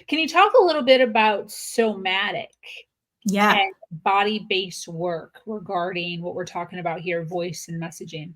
Can you talk a little bit about somatic Yeah. and body-based work regarding what we're talking about here, voice and messaging?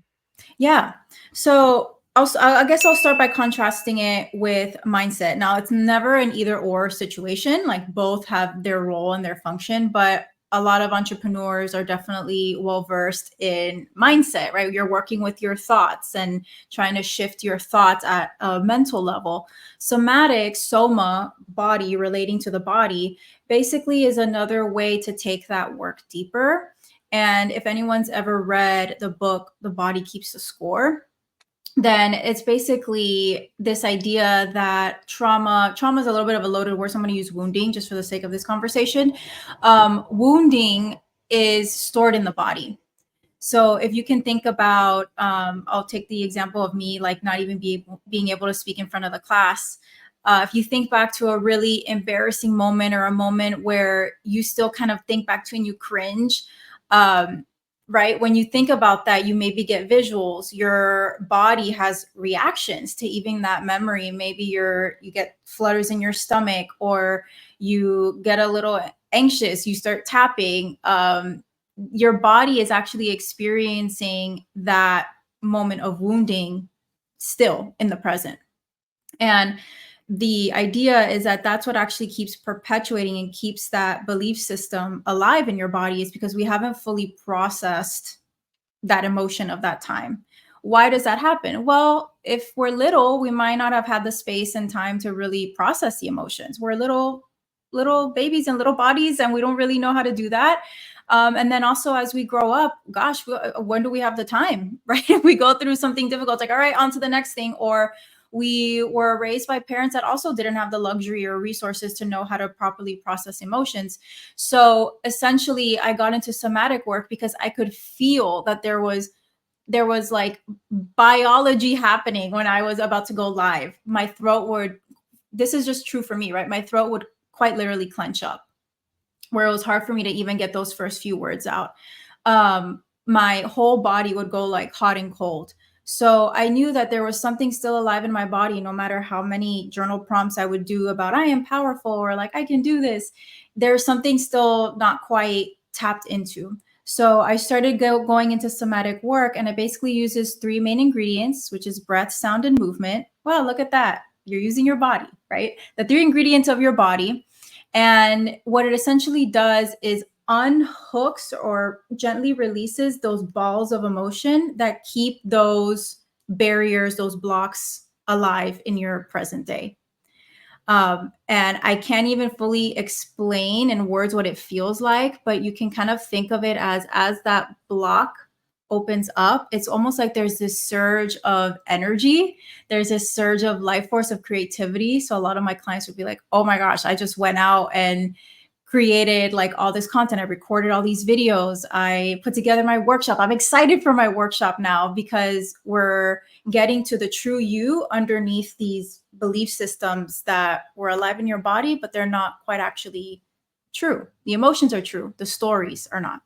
Yeah. So I guess I'll start by contrasting it with mindset. Now, it's never an either or situation. Like both have their role and their function, but a lot of entrepreneurs are definitely well versed in mindset, right? You're working with your thoughts and trying to shift your thoughts at a mental level. Somatic, soma, body, relating to the body, basically is another way to take that work deeper. And if anyone's ever read the book, The Body Keeps the Score, then it's basically this idea that trauma is a little bit of a loaded word. So I'm going to use wounding just for the sake of this conversation. Wounding is stored in the body. So if you can think about, I'll take the example of me, like not even being able to speak in front of the class. If you think back to a really embarrassing moment or a moment where you still kind of think back to and you cringe, right? When you think about that, you maybe get visuals. Your body has reactions to even that memory. Maybe you get flutters in your stomach, or you get a little anxious. You start tapping. Your body is actually experiencing that moment of wounding still in the present. And the idea is that that's what actually keeps perpetuating and keeps that belief system alive in your body, is because we haven't fully processed that emotion of that time. Why does that happen? Well, if we're little, we might not have had the space and time to really process the emotions. We're little babies and little bodies, and we don't really know how to do that. And then also as we grow up, gosh, when do we have the time, right? We go through something difficult, like, all right, on to the next thing. Or we were raised by parents that also didn't have the luxury or resources to know how to properly process emotions. So essentially, I got into somatic work because I could feel that there was like biology happening when I was about to go live. My throat would, this is just true for me, right? My throat would quite literally clench up, where it was hard for me to even get those first few words out. My whole body would go like hot and cold. So I knew that there was something still alive in my body, no matter how many journal prompts I would do about I am powerful or like I can do this. There's something still not quite tapped into. So I started going into somatic work, and it basically uses three main ingredients, which is breath, sound, and movement. Wow, look at that. You're using your body, right? The three ingredients of your body. And what it essentially does is unhooks or gently releases those balls of emotion that keep those barriers, those blocks alive in your present day. And I can't even fully explain in words what it feels like, but you can kind of think of it as that block opens up, it's almost like there's this surge of energy. There's this surge of life force, of creativity. So a lot of my clients would be like, oh my gosh, I just went out and created like all this content. I recorded all these videos. I put together my workshop. I'm excited for my workshop now because we're getting to the true you underneath these belief systems that were alive in your body, but they're not quite actually true. The emotions are true, the stories are not.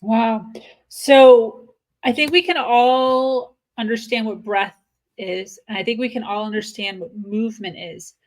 Wow. So I think we can all understand what breath is, and I think we can all understand what movement is.